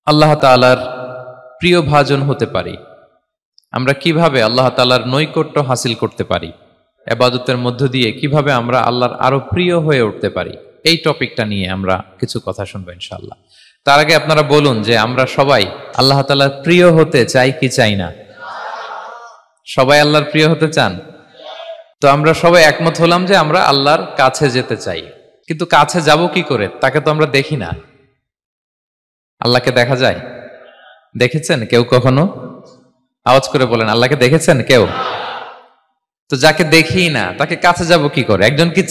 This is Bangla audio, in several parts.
আল্লাহ তাআলার প্রিয় ভাজন হতে পারি, আমরা কিভাবে আল্লাহ তাআলার নৈকট্য হাসিল করতে পারি, ইবাদতের মধ্য দিয়ে কিভাবে আমরা আল্লাহর আরো প্রিয় হয়ে উঠতে পারি, এই টপিকটা নিয়ে আমরা কিছু কথা শুনবো ইনশাআল্লাহ। তার আগে আপনারা বলুন যে আমরা সবাই আল্লাহ তাআলার প্রিয় হতে চাই কি চাই না? সবাই আল্লাহর প্রিয় হতে চান? তো আমরা সবাই একমত হলাম যে আমরা আল্লাহর কাছে যেতে চাই, কিন্তু কাছে যাব কি করে? তাকে তো আমরা দেখি না। আল্লাহকে দেখা যায়? দেখেছেন কেউ কখনো? আওয়াজ করে বলেন, আল্লাহকে দেখেছেন কেউ? তো যাকে দেখি না তাকে কাছে যাব কি করে? একজনকে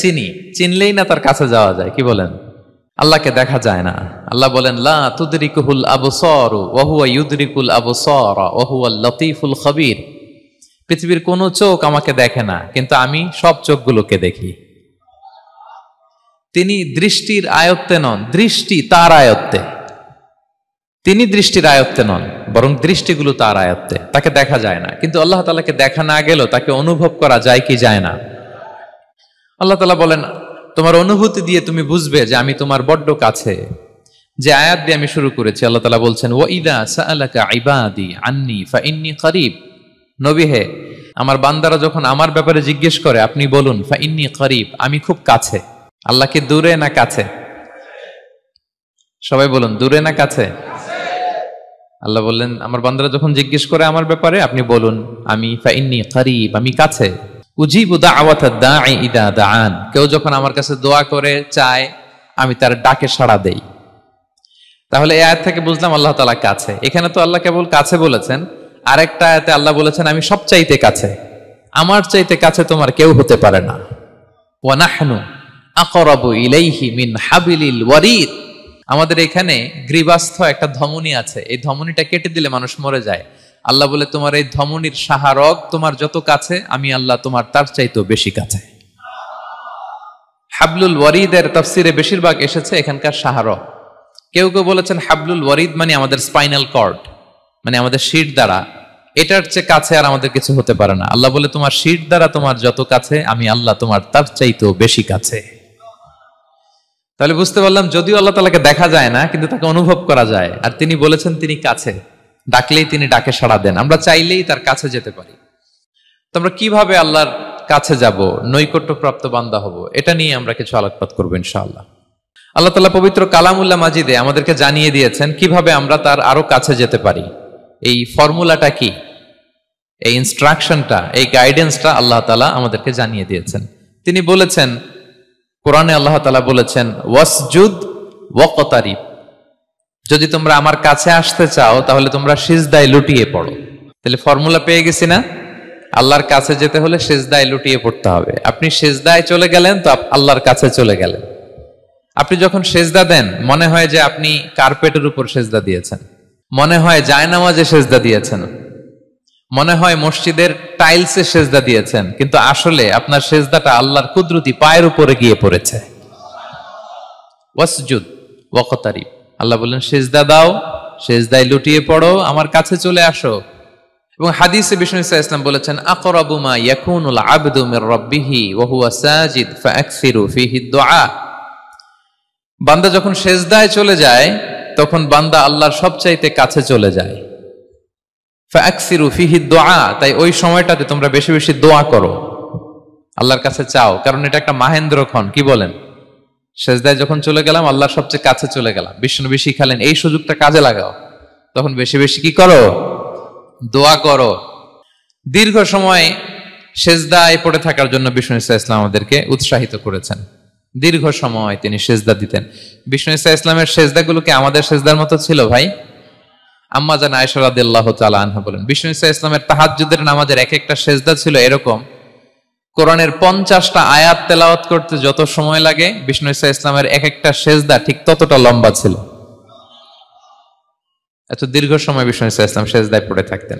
চিনলেই না তার কাছে যাওয়া যায়, কি বলেন? আল্লাহকে দেখা যায় না। আল্লাহ বলেন, লা তুদরিকুহুল আবসার ওয়া হুয়া ইউদরিকুল আবসার ওয়া হুয়াল লতীফুল খবীর। পৃথিবীর কোন চোখ আমাকে দেখে না, কিন্তু আমি সব চোখগুলোকে দেখি। তিনি দৃষ্টির আয়ত্তে নন, দৃষ্টি তার আয়ত্তে। তিনি দৃষ্টির আয়ত্তে নন, বরং দৃষ্টিগুলো তার আয়ত্তে। তাকে দেখা যায় না, কিন্তু আল্লাহ তাআলাকে দেখা না গেলেও তাকে অনুভব করা যায় কি যায় না? আল্লাহ তাআলা বলেন, তোমার অনুভূতি দিয়ে তুমি বুঝবে যে আমি তোমার বড্ড কাছে। যে আয়াত দিয়ে আমি শুরু করেছি, আল্লাহ তাআলা বলছেন, ওয়া ইযা সাআলাকা ইবাদি আন্নী ফাইন্নী করিব। নবী হে, আমার বান্দারা যখন আমার ব্যাপারে জিজ্ঞেস করে আপনি বলুন ফাইন্নী করিব, আমি খুব কাছে। আল্লাহ কি দূরে না কাছে? সবাই বলুন, দূরে না কাছে? আল্লাহ বললেন, আমার বান্দারা যখন জিজ্ঞেস করে আমার ব্যাপারে আপনি বলুন আমি ফাইন্নী করিব, আমি কাছে। উজিবু দাওয়াতাদ দাঈ ইযা দাআন। কেউ যখন আমার কাছে দোয়া করে চায়, আমি তার ডাকে সাড়া দেই। তাহলে এই আয়াত থেকে বুঝলাম আল্লাহ তাআলা কাছে। এখানে তো আল্লাহ কেবল কাছে বলেছেন, আরেকটা আয়াতে আল্লাহ বলেছেন আমি সবচাইতে কাছে, আমার চাইতে কাছে তোমার কেউ হতে পারে না। ওয়া নাহনু আকরাবু ইলাইহি মিন হাবিলিল ওয়ারিদ। আমাদের এখানে গ্রীবাস্থ একটা ধমনী আছে, এই ধমনীটা কেটে দিলে মানুষ মরে যায়। আল্লাহ বলে, তোমার এই ধমনীর সাহারক তোমার যত কাছে, আমি আল্লাহ তোমার তার চাইতেও বেশি কাছে। হাবলুল ওয়ারিদের তাফসিরে বেশিরভাগ এসেছে এখানকার সাহারক। কেউ কেউ বলেছেন হাবলুল ওয়ারিদ মানে আমাদের স্পাইনাল কর্ড, মানে আমাদের শির দ্বারা। এটার চেয়ে কাছে আর আমাদের কিছু হতে পারে না। আল্লাহ বলে, তোমার শির দ্বারা তোমার যত কাছে, আমি আল্লাহ তোমার তার চাইতেও বেশি কাছে। তাহলে বুঝতে পারলাম, যদিও আল্লাহ তাআলাকে দেখা যায় না, কিন্তু তাকে অনুভব করা যায়। আর তিনি বলেছেন তিনি কাছে, ডাকলেই তিনি ডাকে সাড়া দেন। আমরা চাইলেই তার কাছে যেতে পারি। তো আমরা কিভাবে আল্লাহর কাছে যাব, নৈকট্যপ্রাপ্ত বান্দা হব, এটা নিয়ে আমরা কিছু আলোকপাত করবো ইনশাআল্লাহ। আল্লাহ তাআলা পবিত্র কালামুল্লাহ মাজিদে আমাদেরকে জানিয়ে দিয়েছেন কিভাবে আমরা তার আরো কাছে যেতে পারি। এই ফর্মুলাটা কি, এই ইনস্ট্রাকশনটা, এই গাইডেন্সটা আল্লাহ তাআলা আমাদেরকে জানিয়ে দিয়েছেন। তিনি বলেছেন, কোরআনে আল্লাহ তাআলা বলেছেন, ওয়াসজুদ ওয়াকতারিব। যদি তোমরা আমার কাছে আসতে চাও তাহলে তোমরা সিজদায় লুটিয়ে পড়ো। তাহলে ফর্মুলা পেয়ে গেছি না? আল্লাহর কাছে যেতে হলে সিজদায় লুটিয়ে পড়তে হবে। আপনি সিজদায় চলে গেলেন তো আল্লাহর কাছে চলে গেলেন। আপনি যখন সিজদা দেন, মনে হয় যে আপনি কার্পেটের উপর সিজদা দিয়েছেন, মনে হয় জায়নামাজে সিজদা দিয়েছেন, মনে হয় মসজিদের টাইলসে সিজদা দিয়েছেন, কিন্তু আসলে আপনার সিজদাটা আল্লাহর কুদরতি পায়ের উপরে গিয়ে পড়েছে। ওয়াসজুদ ওয়াকতারিব। আল্লাহ বললেন, সিজদা দাও, সিজদায় লুটিয়ে পড়ো, আমার কাছে চলে আসো। এবং হাদিসে বিষ্ণু সাল্লাল্লাহু আলাইহি ওয়াসাল্লাম বলেছেন, আকরাবু মা ইয়াকুনুল আবদু মির রাব্বিহি ওয়া হুয়া সাজিদ ফাআকসিরু ফীহি দুআ। বান্দা যখন সিজদায় চলে যায়, তখন বান্দা আল্লাহর সবচাইতে কাছে চলে যায়। ফাআকসিরু ফীহি দুআ, তাই ওই সময়টাতে তোমরা বেশি বেশি দোয়া করো, আল্লাহর কাছে চাও, কারণ এটা একটা মাহেন্দ্রক্ষণ। কি বলেন? সিজদায় যখন চলে গেলাম, আল্লাহর সবচেয়ে কাছে চলে গেলাম। বিষ্ণু শিখালেন এই সুযোগটা কাজে লাগাও, তখন বেশি বেশি কি করো? দোয়া করো। দীর্ঘ সময় সিজদায় পড়ে থাকার জন্য বিষ্ণু ইসলাম আমাদেরকে উৎসাহিত করেছেন। দীর্ঘ সময় তিনি সিজদা দিতেন। বিষ্ণু ইসলামের সিজদাগুলোকে আমাদের সিজদার মতো ছিল ভাই? আম্মা জান আয়েশা রাদিয়াল্লাহু তাআলা আনহা বলেন, বিষ্ণু ইসলামের তাহাজ্জুদের নামাজের এক একটা সিজদা ছিল এরকম, কোরআনের 50টা আয়াত তেলাওয়াত করতে যত সময় লাগে, বিষ্ণু ইসলামের এক একটা সিজদা ঠিক ততটা লম্বা ছিল। এত দীর্ঘ সময় বিষ্ণু ইসলাম সিজদায় পড়ে থাকতেন।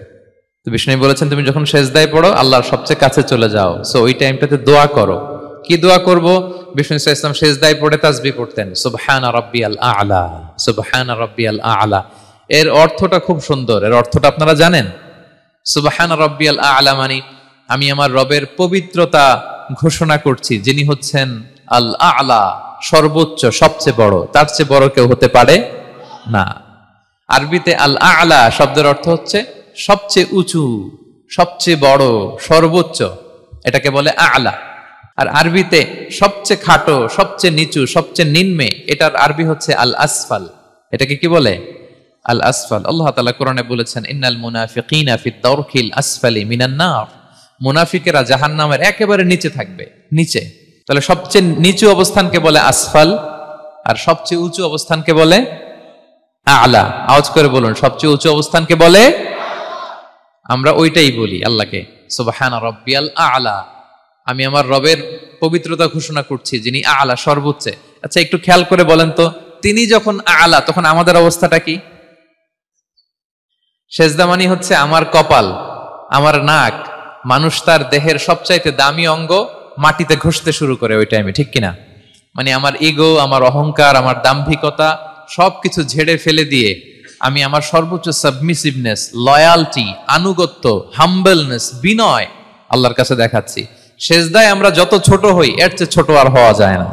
তো বিষ্ণু বলেছেন, তুমি যখন সিজদায় পড়ো আল্লাহর সবচেয়ে কাছে চলে যাও, সো ওই টাইমটাতে দোয়া করো। কি দোয়া করব? বিষ্ণু ইসলাম সিজদায় পড়ে তাসবিহ পড়তেন, সুবহানা রাব্বিয়াল আ'লা, সুবহানা রাব্বিয়াল আ'লা। এর অর্থটা খুব সুন্দর। এর অর্থটা আপনারা জানেন? সুবহানা রাব্বিয়াল আ'লা মানে আমি আমার রবের পবিত্রতা ঘোষণা করছি, যিনি হচ্ছেন আল আ'লা, সর্বোচ্চ, সবচেয়ে বড়। তার চেয়ে বড় কেউ হতে পারে না। আরবিতে আল আ'লা শব্দের অর্থ হচ্ছে সবচেয়ে উঁচু, সবচেয়ে বড়, সর্বোচ্চ, এটাকে বলে আ'লা। আর আরবিতে সবচেয়ে খাটো, সবচেয়ে নিচু, সবচেয়ে নিম্নে, এটার আরবি হচ্ছে আল আসফাল। এটাকে কি বলে? আল আসফাল। আল্লাহ তাআলা কোরআনে বলেছেন, ইন্নাল মুনাফিকিনা ফিদ দারকিল আসফালি মিনান নার। মুনাফিকেরা জাহান্নামের একেবারে নিচে থাকবে, নিচে। তাহলে সবচেয়ে নিচু অবস্থানকে বলে আসফাল, আর সবচেয়ে উঁচু অবস্থানকে বলে আ'লা। আওয়াজ করে বলুন, সবচেয়ে উঁচু অবস্থানকে বলে, আমরা ওইটাই বলি আল্লাহকে, সুবহানা রাব্বিয়াল আ'লা। আমি আমার রবের পবিত্রতা ঘোষণা করছি, যিনি আ'লা, সর্বোচ্চ। আচ্ছা, একটু খেয়াল করে বলেন তো, তিনি যখন আ'লা তখন আমাদের অবস্থাটা কি? সেজদা মানে হচ্ছে আমার কপাল, আমার নাক, মানুষ তার দেহের সবচাইতে দামি অঙ্গ মাটিতে ঘষতে শুরু করে ওই টাইমে, ঠিক কিনা? মানে আমার ইগো, আমার অহংকার, আমার দাম্ভিকতা সবকিছু ঝেড়ে ফেলে দিয়ে আমি আমার সর্বোচ্চ সাবমিসিভনেস, লয়ালটি, আনুগত্য, হাম্বলনেস, বিনয় আল্লাহর কাছে দেখাচ্ছি। সেজদায় আমরা যত ছোট হই এর চেয়ে ছোট আর হওয়া যায় না।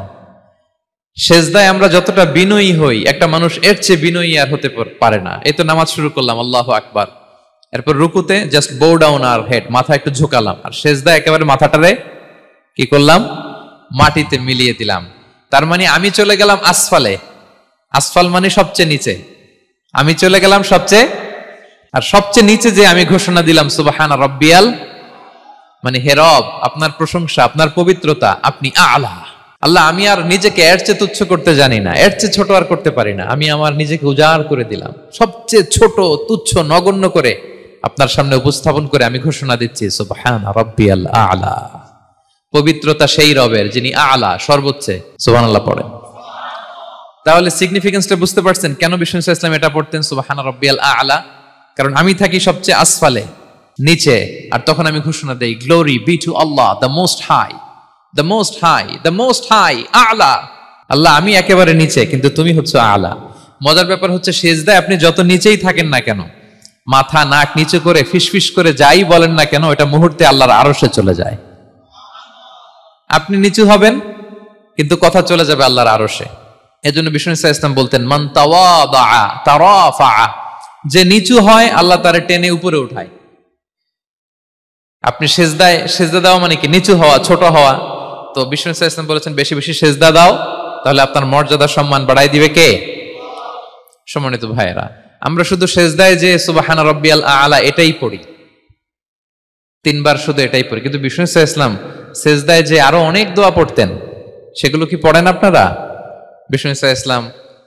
সেজদায় আমরা যতটা বিনয়ী হই, একটা মানুষ এর চেয়ে বিনয়ী আর হতে পারে না। এই তো নামাজ শুরু করলাম, আল্লাহু আকবার, এরপর রুকুতে জাস্ট বো ডাউন আর হেড, মাথা একটু ঝুঁকালাম, আর সেজদায় একেবারে মাথাটারে কি করলাম? মাটিতে মিলিয়ে দিলাম। তার মানে আমি চলে গেলাম আসফালে। আসফাল মানে সবচেয়ে নিচে, আমি চলে গেলাম সবচেয়ে, আর সবচেয়ে নিচে যে আমি ঘোষণা দিলাম সুবহানা রাব্বিয়াল, মানে হে রব, আপনার প্রশংসা, আপনার পবিত্রতা, আপনি আ'লা। আল্লাহ, আমি আর নিজেকে এর চেয়ে তুচ্ছ করতে জানি না, এর চেয়ে ছোট আর করতে পারি না। আমি আমার নিজেকে উজাড় করে দিলাম, সবচেয়ে ছোট, তুচ্ছ, নগণ্য করে আপনার সামনে উপস্থাপন করে আমি ঘোষণা দিচ্ছি সুবহানা রাব্বিয়াল আ'লা। পবিত্রতা সেই রবের যিনি আ'লা, সর্বোচ্চ। সুবহানাল্লাহ পড়েন। তাহলে সিগনিফিকেন্সটা বুঝতে পারছেন কেন বিষ্ণু ইসলাম এটা পড়তেন সুবহানা রাব্বিয়াল আ'লা? কারণ আমি থাকি সবচেয়ে আসফালে, নিচে, আর তখন আমি ঘোষণা দেই, glory be to Allah the most high, the most high, the most high, আ'লা। আল্লাহ, আমি একেবারে নিচে, কিন্তু তুমি হচ্ছে আ'লা। মজার ব্যাপার হচ্ছে, সেজদায় আপনি যত নিচেই থাকেন না কেন, মাথা নাক নিচু করে ফিসফিস করে যাই বলেন না কেন, এটা মুহূর্তে আল্লাহর আরশে চলে যায়। আপনি নিচু হবেন কিন্তু কথা চলে যাবে আল্লাহর আরশে। এজন্য বিষ্ণু ইসলাম বলতেন, মান তাওয়াদা তারাফা, যে নিচু হয় আল্লাহ তারে টেনে উপরে উঠায়। আপনি সেজদায়, সেজদা দাও মানে কি? নিচু হওয়া, ছোট হওয়া। তো বিষ্ণু ইসলাম বলেছেন, বেশি বেশি সেজদা দাও, তাহলে আপনার মর্যাদা, সম্মান বাড়াই দিবে কে? সম্মানিত ভাইয়েরা, আমরা শুধু সেজদায় যে সুবহানা রাব্বিয়াল আ'লা এটাই পড়ি, 3 বার শুধু এটাই পড়ি, কিন্তু বিষ্ণু ইসলাম সেজদায় যে আরো অনেক দোয়া পড়তেন, সেগুলো কি পড়েন আপনারা? বিষ্ণু ইসলাম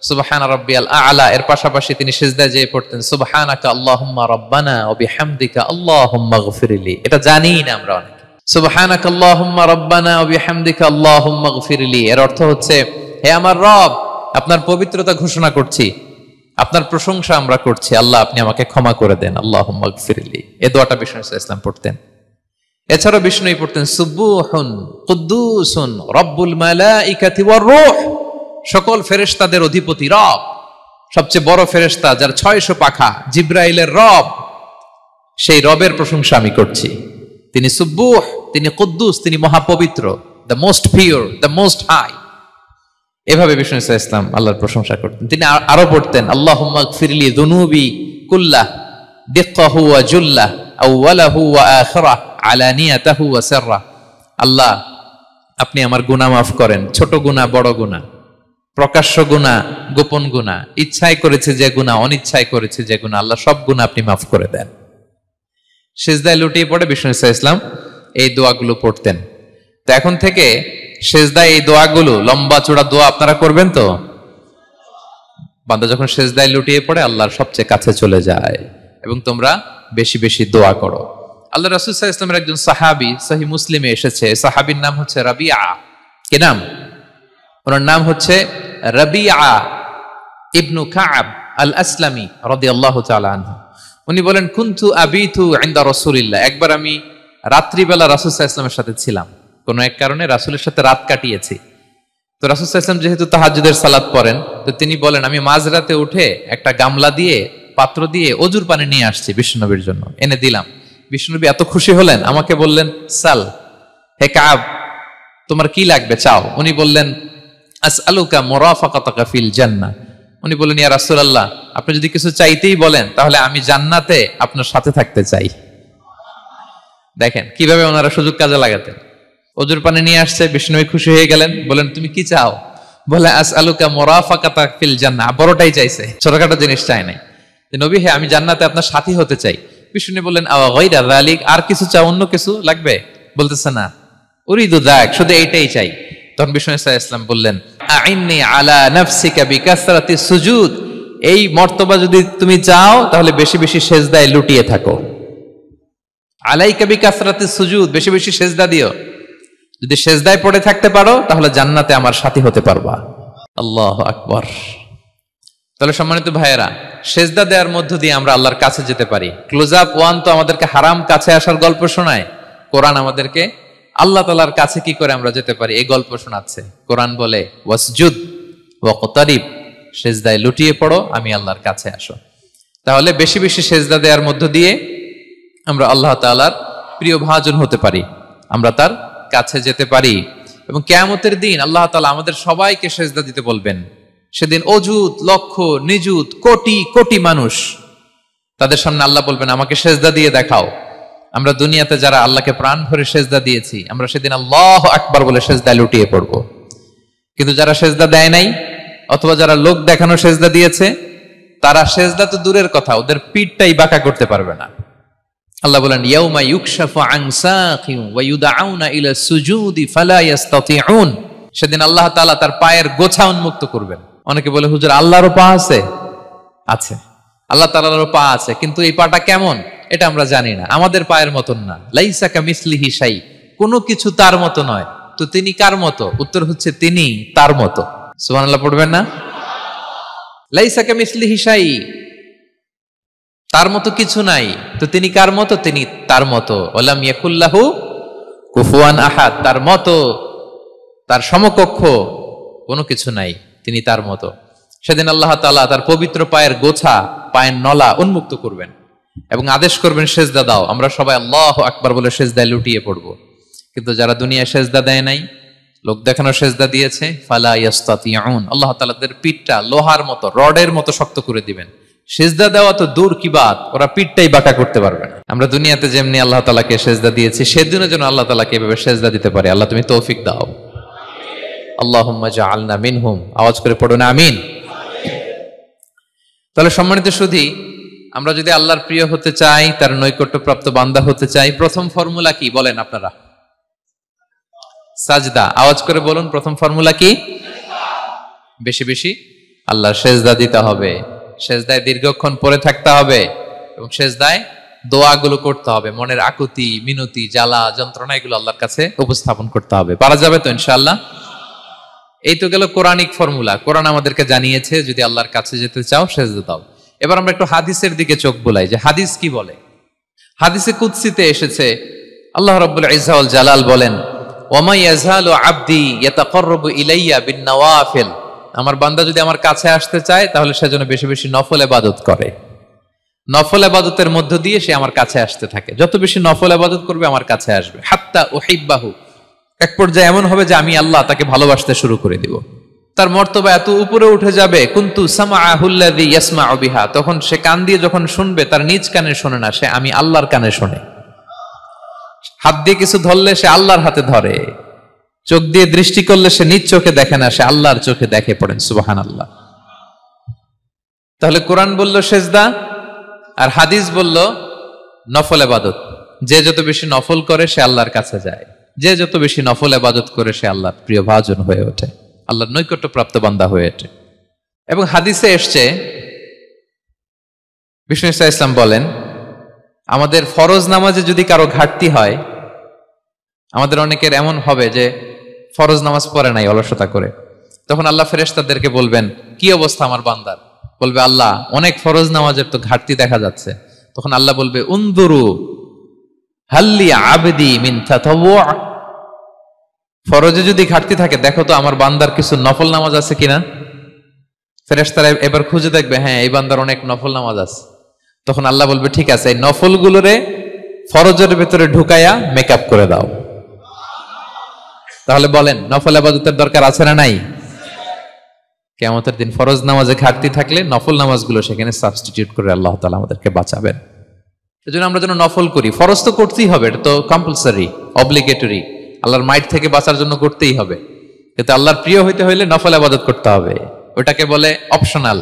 সুবহানা রাব্বিয়াল আ'লা এর পাশাপাশি তিনি সিজদায় যেয়ে পড়তেন সুবহানাকা আল্লাহুম্মা রাব্বানা ওয়া বিহামদিকা আল্লাহুম্মা গফিরলি। এটা জানি না আমরা অনেকে। সুবহানাকা আল্লাহুম্মা রাব্বানা ওয়া বিহামদিকা আল্লাহুম্মা গফিরলি এর অর্থ হচ্ছে, হে আমার রব, আপনার পবিত্রতা ঘোষণা করছি, আপনার প্রশংসা আমরা করছি, আল্লাহ আপনি আমাকে ক্ষমা করে দেন, আল্লাহুম্মা গফিরলি। এই দোয়াটা বিষ্ণু ইসলাম পড়তেন। এছাড়াও বিষ্ণু পড়তেন সুবহুন কুদ্দুসুন রব্বুল মালাইকাতি ওয়ার রূহ, সকল ফেরেশতাদের অধিপতি রব, সবচেয়ে বড় ফেরেশতা যার 600 পাখা, জিব্রাইলের রব, সেই রবের প্রশংসা আমি করছি। তিনি সুবহুহ, তিনি কুদ্দুস, তিনি মহাপবিত্র, the most pure, the most high. এভাবে বিষ্ণু ইসলাম আল্লাহর প্রশংসা করতেন। তিনি আরো পড়তেন আল্লাহুম্মা গফিরলি যুনুবি কুল্লাহ দিক্কাহু ওয়া জুল্লাহ আউওয়ালাহু ওয়া আখিরাহ আলানিয়াতাহু ওয়া সিররাহ। আল্লাহ, আপনি আমার গুনাহ মাফ করেন, ছোট গুনাহ, বড় গুনাহ, প্রকাশ্য গুনাহ, গোপন গুনাহ, ইচ্ছায় করেছে যে গুনাহ, অনিচ্ছায় করেছে যে গুনাহ, আল্লাহ সব গুনাহ আপনি মাফ করে দেন। সিজদায় লুটিয়ে পড়ে বিষ্ণু ইসলাম এই দোয়াগুলো পড়তেন। তো এখন থেকে সিজদায় এই দোয়াগুলো, লম্বা চূড়া দোয়া আপনারা করবেন তো? বান্দা যখন সিজদায় লুটিয়ে পড়ে আল্লাহর সবচেয়ে কাছে চলে যায়, এবং তোমরা বেশি বেশি দোয়া করো। আল্লাহ রাসূল সাল্লাল্লাহু আলাইহি ওয়াসাল্লামের একজন সাহাবী সহিহ মুসলিমে এসেছে, সাহাবীর নাম হচ্ছে রাবিআ। কি নাম? ওনার নাম হচ্ছে রাবিআ ইবনু কাব আল আসলামি রাদিয়াল্লাহু তাআলা আনহু। উনি বলেন, কুনতু আবিতু ইনদা রাসূলিল্লাহ, একবার আমি রাত্রিবেলা রাসূল সাল্লাল্লাহু আলাইহি ওয়াসাল্লামের সাথে ছিলাম, কোনো এক কারণে রাসূলের সাথে রাত কাটিয়েছি। তো রাসূল সাল্লাল্লাহু আলাইহি ওয়াসাল্লাম যেহেতু তাহাজ্জুদের সালাত পড়েন, তো তিনি বলেন, আমি মাঝরাতে উঠে একটা গামলা দিয়ে, পাত্র দিয়ে অজুর পানি নিয়ে আসছি বিষ্ণুনবীর জন্য, এনে দিলাম। বিষ্ণুনবী এত খুশি হলেন, আমাকে বললেন, সাল, হে কাব, তোমার কি লাগবে চাও। উনি বললেন, আসআলুকা মুরাফাকাতাকা ফিল জান্নাহ। উনি বললেন, ইয়া রাসূলুল্লাহ, আপনি যদি কিছু চাইতেই বলেন তাহলে আমি জান্নাতে আপনার সাথে থাকতে চাই। দেখেন কিভাবে ওনারা সুযোগ কাজে লাগাতেন। ওজুর পানি নিয়ে আসছে, বিষ্ণুনবী খুশি হয়ে গেলেন, বলেন তুমি কি চাও? বলে আসআলুকা মুরাফাকাতা ফিল জান্নাহ, বড়টাই চাইছে, ছোটখাটো জিনিস চাই নাই। নবী, হ্যাঁ আমি জান্নাতে আপনার সাথী হতে চাই। বিষ্ণু বললেন, আওয়া গায়রা যালিক, আর কিছু চাও, অন্য কিছু লাগবে? বলতেছে না, উরিদু যাক, শুধু এইটাই চাই। তখন বিষ্ণু সাল্লাল্লাহু আলাইহি ওয়াসাল্লাম বললেন, আইন্নি আলা নাফসিকা বিকাসরাতিস সুজুদ, এই মর্তবা যদি তুমি চাও তাহলে বেশি বেশি সেজদায় লুটিয়ে থাকো। আলাইকা বিকাসরাতিস সুজুদ, বেশি বেশি সেজদা দিও। যদি সেজদায় পড়ে থাকতে পারো তাহলে জান্নাতে আমার সাথী হতে পারবা। আল্লাহু আকবার। তাহলে সম্মানিত ভাইয়েরা, সেজদা দেওয়ার মধ্য দিয়ে আমরা আল্লাহর কাছে যেতে পারি। ক্লোজ আপ ওয়ান তো আমাদেরকে হারাম কাছে আসার গল্প শোনায়, কোরআন আমাদেরকে আল্লাহ তাআলার কাছে কি করে আমরা যেতে পারি এই গল্প শোনাচ্ছে। কোরআন বলে ওয়াসজুদ ওয়াকতারিব, সেজদায় লুটিয়ে পড়ো, আমি আল্লাহর কাছে আসো। তাহলে বেশি বেশি সেজদা দেওয়ার মধ্য দিয়ে আমরা আল্লাহ তাআলার প্রিয় ভাজন হতে পারি, আমরা তার কাছে যেতে পারি। এবং কিয়ামতের দিন আল্লাহ তাআলা আমাদের সবাইকে সেজদা দিতে বলবেন। সেদিন অযুত লক্ষ নিযুত কোটি কোটি মানুষ, তাদের সামনে আল্লাহ বলবেন, আমাকে সেজদা দিয়ে দেখাও। আমরা দুনিয়াতে যারা আল্লাহকে প্রাণ ভরে সেজদা দিয়েছি, আমরা সেদিন আল্লাহু আকবার বলে সেজদায় লুটিয়ে পড়ব। কিন্তু যারা সেজদা দেয় নাই, অথবা যারা লোক দেখানো সেজদা দিয়েছে, তারা সেজদা তো দূরের কথা, ওদের পিঠটাই বাঁকা করতে পারবে না। আল্লাহ বলেন, ইয়াউমা ইউকশাফু আন সাকিন ওয়া ইউদআউনা ইলা সুজুদি ফালা ইস্তাতিউন, সেদিন আল্লাহ তাআলা তার পায়ের গোছা উন্মুক্ত করবেন। অনেকে বলে, হুজুর আল্লাহরও পা আছে? আছে, আল্লাহ তাআলারও পা আছে, কিন্তু এই পাটা কেমন এটা আমরা জানি না, আমাদের পায়ের মতন না। লাইসা কামিসলিহি শাই, কোনো কিছু তার মতো নয়। তো তিনি কার মতো? উত্তর হচ্ছে তিনি তার মতো। সুবহানাল্লাহ পড়বেন না? লাইসা কামিসলিহি শাই, তার মতো কিছু নাই। তো তিনি কার মতো? তিনি তার মতো। ওয়ালাম ইয়াকুল্লাহু কুফুয়ান আহাদ, তার মতো, তার সমকক্ষ কোনো কিছু নাই, তিনি তার মতো। সেদিন আল্লাহ তাআলা তার পবিত্র পায়ের গোছা, পায়ের নলা উন্মুক্ত করবেন এবং আদেশ করবেন, সেজদা দাও। আমরা সবাই আল্লাহু আকবার বলে সেজদায় লুটিয়ে পড়ব। কিন্তু যারা দুনিয়ায় সেজদা দেয় নাই, লোক দেখানো সেজদা দিয়েছে, ফালা ইয়াস্তাতিউন, আল্লাহ তাআলা তাদের পিঠটা লোহার মতো, রডের মতো শক্ত করে দিবেন। সেজদা দেওয়া তো দূর কি বাত, ওরা পিঠটাই বাঁকা করতে পারবে না। আমরা দুনিয়াতে যেমনি আল্লাহ তাআলাকে সেজদা দিয়েছি, সেদিনও যেন আল্লাহ তাআলাকে এভাবে সেজদা দিতে পারে। আল্লাহ তুমি তৌফিক দাও। আল্লাহুম্মা জাআলনা মিনহুম, আওয়াজ করে পড়ুন আমিন। তাহলে সম্মানিত সুধী, আমরা যদি আল্লাহর প্রিয় হতে চাই, তার নৈকট্যপ্রাপ্ত বান্দা হতে চাই, প্রথম ফর্মুলা কি বলেন আপনারা? সাজদা। আওয়াজ করে বলুন, প্রথম ফর্মুলা কি? বেশি বেশি আল্লাহর সেজদা দিতে হবে, সেজদায় দীর্ঘক্ষণ পড়ে থাকতে হবে এবং সেজদায় দোয়াগুলো করতে হবে, মনের আকুতি মিনতি জ্বালা যন্ত্রণা এগুলো আল্লাহর কাছে উপস্থাপন করতে হবে। পারা যাবে তো ইনশাআল্লাহ? এই তো গেল কোরআনিক ফর্মুলা। কোরআন আমাদেরকে জানিয়েছে যদি আল্লাহর কাছে যেতে চাও সেজদা দাও। এবার আমরা একটু হাদিসের দিকে চোখ বুলাই যে হাদিস কি বলে। হাদিসে কুদসিতে এসেছে, আল্লাহ রাব্বুল ইজ্জা ওয়াল জালাল বলেন, ওয়ামা ইয়াজালু আবদি ইয়াতাকাররাবু ইলাইয়া বিন-নওয়াফিল, আমার বান্দা যদি আমার কাছে আসতে চায় তাহলে সে যেন বেশি বেশি নফল ইবাদত করে। নফল ইবাদতের মধ্য দিয়ে সে আমার কাছে আসতে থাকে। যত বেশি নফল ইবাদত করবে আমার কাছে আসবে। হাত্তা উহিব্বাহু, এক পর্যায়ে এমন হবে যে আমি আল্লাহ তাকে ভালোবাসতে শুরু করে দিব। তার মর্তবা এত উপরে উঠে যাবে, কুনতু সামাআহুল্লাযী ইয়াসমাউ বিহা, তখন সে কান দিয়ে যখন শুনবে তার নিজ কানে শোনে না, সে আমি আল্লাহর কানে শোনে। হাত দিয়ে কিছু ধরলে সে আল্লাহর হাতে ধরে, চোখ দিয়ে দৃষ্টি করলে সে নিজ চোখে দেখে না, সে আল্লাহর চোখে দেখে। পড়েন সুবহানাল্লাহ। তাহলে কোরআন বলল সেজদা, আর হাদিস বলল নফল ইবাদত। যে যত বেশি নফল করে সে আল্লাহর কাছে যায়, যে যত বেশি নফল ইবাদত করে সে আল্লাহর প্রিয় ভাজন হয়ে ওঠে, আল্লাহর নৈকট্যপ্রাপ্ত বান্দা হয়ে ওঠে। এবং হাদিসে এসছে, বিষ্ণু ইসা ইসলাম বলেন, আমাদের ফরজ নামাজে যদি কারো ঘাটতি হয়, আমাদের অনেকের এমন হবে যে ফরজ নামাজ পড়ে নাই অলসতা করে, তখন আল্লাহ ফেরেশতাদেরকে বলবেন, কি অবস্থা আমার বান্দার? বলবে, আল্লাহ অনেক ফরজ নামাজের তো ঘাটতি দেখা যাচ্ছে। তখন আল্লাহ বলবে, উনদুরু হাল্লি আবদি মিন তাতাওয়ু, ফরজে যদি ঘাটতি থাকে দেখো তো আমার বান্দার কিছু নফল নামাজ আছে কিনা। ফেরেশতারা এবার খুঁজে দেখবে, হ্যাঁ এই বান্দার অনেক নফল নামাজ আছে। তখন আল্লাহ বলবে, ঠিক আছে, এই নফল গুলোরে ফরজের ভেতরে ঢুকায়া মেকআপ করে দাও। তাহলে বলেন নফল ইবাদতের দরকার আছে না নাই? কিয়ামতের দিন ফরজ নামাজে ঘাটতি থাকলে নফল নামাজগুলো সেখানে সাবস্টিটিউট করে আল্লাহ তাআলা আমাদেরকে বাঁচাবেন। এজন্য আমরা যেন নফল করি। ফরজ তো করতেই হবে, এটা তো কম্পালসারি, অব্লিগেটরি, আল্লাহর মাইট থেকে বাঁচার জন্য করতেই হবে। কিন্তু আল্লাহর প্রিয় হইতে হইলে নফল ইবাদত করতে হবে। ওটাকে বলে অপশনাল,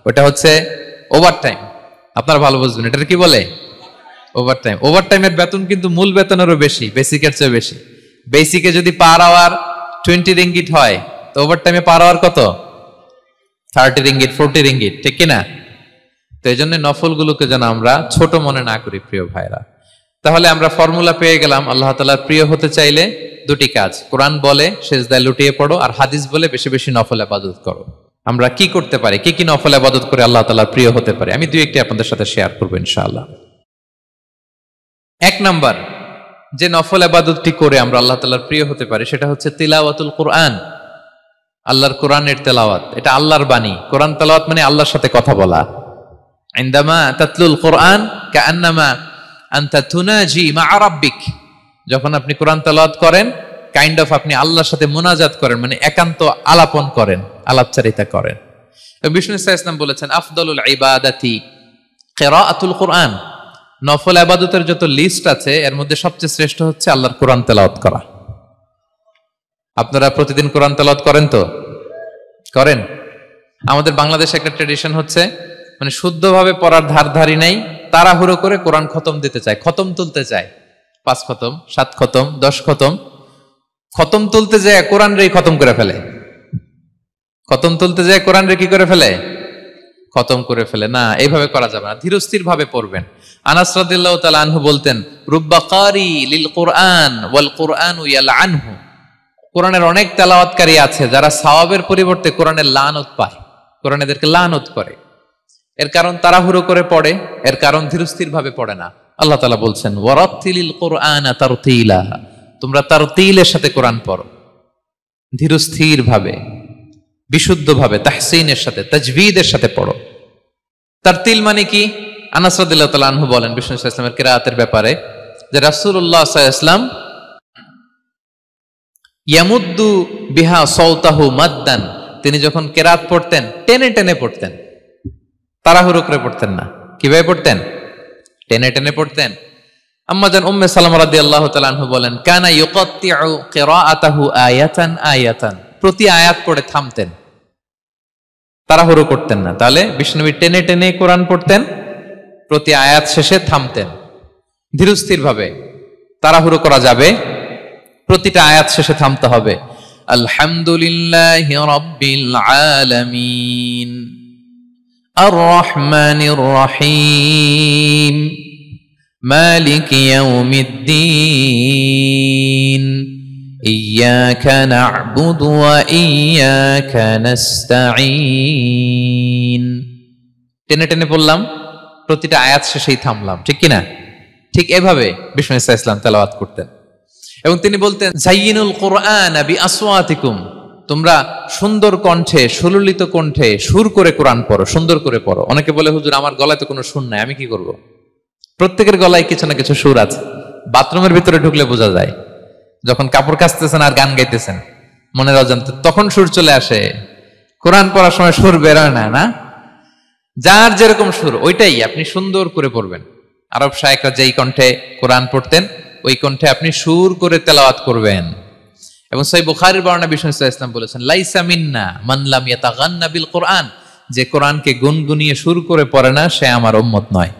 ওটা হচ্ছে ওভারটাইম। আপনারা ভালো বুঝবেন, এটার কি বলে? ওভারটাইম। ওভারটাইমের বেতন কিন্তু মূল বেতনেরও বেশি, বেসিকের চেয়ে বেশি। বেসিকে যদি পার আওয়ার 20 রিঙ্গিট হয়, তো ওভারটাইমে পার আওয়ার কত? 30 রিঙ্গিট, 40 রিঙ্গিট, ঠিক কিনা? তো এই জন্য নফলগুলোকে যেন আমরা ছোট মনে না করি প্রিয় ভাইরা। তাহলে আমরা ফর্মুলা পেয়ে গেলাম, আল্লাহ তাআলার প্রিয় হতে চাইলে দুটি কাজ, কোরআন বলে সিজদায় লুটিয়ে পড়ো, আর হাদিস বলে বেশি বেশি নফল ইবাদত করো। আমরা কি করতে পারি, কি কি নফল ইবাদত করে আল্লাহ তাআলার প্রিয় হতে পারি, আমি দুই একটি আপনাদের সাথে শেয়ার করবো ইনশাআল্লাহ। এক নাম্বার যে নফল ইবাদতটি করে আমরা আল্লাহ তাআলার প্রিয় হতে পারি সেটা হচ্ছে তিলাওয়াতুল কোরআন, আল্লাহর কোরআনের তেলাওয়াত। এটা আল্লাহর বাণী। কোরআন তেলাওয়াত মানে আল্লাহর সাথে কথা বলা। ইনদামা তাতলুল কোরআন কাআন্নামা আনতা তুনাজি মা রাব্বিক, যখন আপনি কোরআন তেলাওয়াত করেন কাইন্ড অফ আপনি আল্লাহর সাথে মুনাজাত করেন, মানে একান্ত আলাপন করেন, আলাপচারিতা করেন। বিষ্ণু সাল্লাল্লাহু আলাইহি ওয়াসাল্লাম বলেছেন আফদলুল ইবাদাতি কিরাআতুল কোরআন, নফল ইবাদতের যত লিস্ট আছে এর মধ্যে সবচেয়ে শ্রেষ্ঠ হচ্ছে আল্লাহর কোরআন তেলাওয়াত করা। আপনারা প্রতিদিন কোরআন তেলাওয়াত করেন তো? করেন? আমাদের বাংলাদেশে একটা ট্র্যাডিশন হচ্ছে, মানে শুদ্ধভাবে পড়ার ধারধারি নাই, তাড়াহুড়ো করে কোরআন খতম দিতে চায়, খতম তুলতে চায়। 5 খতম, 7 খতম, 10 খতম। খতম তুলতে যায় কোরআন রে খতম করে ফেলে। খতম তুলতে যায় কোরআন রে কি করে ফেলে? খতম করে ফেলে। না, এইভাবে করা যাবে না, ধীরস্থির ভাবে পড়বেন। আনাস রাদিয়াল্লাহু তাআলা আনহু বলতেন, রুব্বা কারি লিল কোরআন ওয়াল কোরআনু ইয়ালআনহু, কোরআনের অনেক তেলাওয়াতকারী আছে যারা সওয়াবের পরিবর্তে কোরআনের লানত পায়, কোরআন এদেরকে লানত করে। এর কারণ তাড়াহুড়ো করে পড়ে, এর কারণ ধীরস্থির ভাবে পড়ে না। আল্লাহ তাআলা বলছেন ওয়ারাত্তিলিল কোরআনা তারতিলা, তোমরা তারতিলের সাথে কোরআন পড়ো, ধীরস্থির ভাবে, বিশুদ্ধ ভাবে, তাহসিনের সাথে, তাজবিদের সাথে পড়ো। তারতিল মানে কি? আনাস রাদিয়াল্লাহু তাআলা আনহু বলেন বিষ্ণু সাল্লাল্লাহু আলাইহি ওয়াসাল্লামের কিরাআতের ব্যাপারে যে রাসূলুল্লাহ সাল্লাল্লাহু আলাইহি ওয়াসাল্লাম ইয়ামুদ্দু বিহা সাওতাহু মাদ্দান, তিনি যখন কিরাত পড়তেন টেনে টেনে পড়তেন, তাড়াহুড়ো করে পড়তেন না। কিভাবে পড়তেন? টেনে টেনে পড়তেন। আম্মা জান উম্মে সালামা রাদিয়াল্লাহু তাআলা আনহা বলেন কানা ইউকাত্তিউ কিরাআতাহু আয়াতান আয়াতান, প্রতি আয়াত পড়ে থামতেন, তাড়াহুড়ো করতেন না। তাহলে বিষ্ণুনবী টেনে টেনে কোরআন পড়তেন, প্রতি আয়াত শেষে থামতেন, ধীরস্থির ভাবে। তাড়াহুড়ো করা যাবে, প্রতিটা আয়াত শেষে থামতে হবে। আলহামদুলিল্লাহি রাব্বিল আলামিন আর রহমানির রহিম মালিকি ইয়াউমিদ্দিন ইয়্যাকা না'বুদু ওয়া ইয়্যাকা নাস্তাঈন। টেনে টেনে বললাম, প্রতিটা আয়াত শেষেই থামলাম, ঠিক কিনা? ঠিক এভাবে বিষ্ণু ইসা ইসলাম তেলাওয়াত করতেন। এবং তিনি বলতেন জাইয়িনুল কোরআন বিআসওয়াতিকুম, তোমরা সুন্দর কণ্ঠে, সুললিত কণ্ঠে সুর করে কোরআন পড়ো, সুন্দর করে পড়ো। অনেকে বলে হুজুর আমার গলায় তো কোনো সুর নাই, আমি কি করব? প্রত্যেকের গলায় কিছু না কিছু সুর আছে। বাথরুমের ভিতরে ঢুকলে বোঝা যায়, যখন কাপড় কাচতেছেন আর গান গাইতেছেন মনের অজান্তে, তখন সুর চলে আসে। কোরআন পড়ার সময় সুর বেরোয় না, না? যার যেরকম সুর ওইটাই আপনি সুন্দর করে পড়বেন। আরব শায়েখরা যেই কণ্ঠে কোরআন পড়তেন ওই কণ্ঠে আপনি সুর করে তেলাওয়াত করবেন। এবং সহিহ বুখারীর বর্ণনা বিষ্ণু সাল্লাল্লাহু আলাইহি ওয়াসাল্লাম বলেছেন লাইসা মিন্না মান লাম ইয়াতাগান্না বিল কোরআন, যে কোরআনকে গুনগুনিয়ে সুর করে পড়ে না সে আমার উম্মত নয়।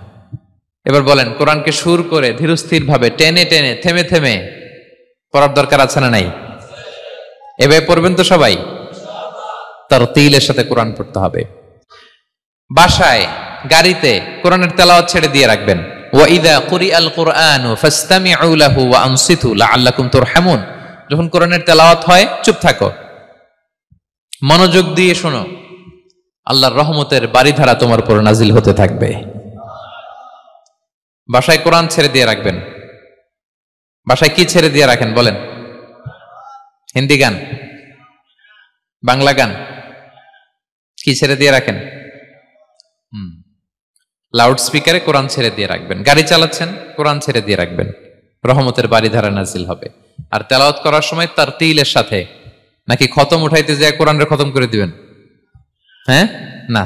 এবার বলেন, কোরআনকে সুর করে ধীরস্থির ভাবে টেনে টেনে থেমে থেমে পড়ার দরকার আছে না নাই? এভাবে পড়বেন তো সবাই? তারতিলের সাথে কোরআন পড়তে হবে। বাসায়, গাড়িতে কোরআনের তেলাওয়াত ছেড়ে দিয়ে রাখবেন। ওয়া ইযা কুরিআল কুরআনু ফাসতামিউ লাহু ওয়া আনসিতু লাআল্লাকুম তুরহামুন, যখন কোরআনের তেলাওয়াত হয় চুপ থাকো, মনোযোগ দিয়ে শোনো, আল্লাহর রহমতের বারিধারা তোমার উপর নাজিল হতে থাকবে। বাসায় কোরআন ছেড়ে দিয়ে রাখবেন। বাসায় কি ছেড়ে দিয়ে রাখেন বলেন? হিন্দি গান, বাংলা গান, কি ছেড়ে দিয়ে রাখেন? লাউড স্পিকারে কোরআন ছেড়ে দিয়ে রাখবেন। গাড়ি চালাচ্ছেন, কোরআন ছেড়ে দিয়ে রাখবেন, রহমতের বারিধারা নাজিল হবে। আর তেলাওয়াত করার সময় তারতিলের সাথে, নাকি খতম উঠাইতে যায় কোরআনের খতম করে দিবেন? হ্যাঁ না,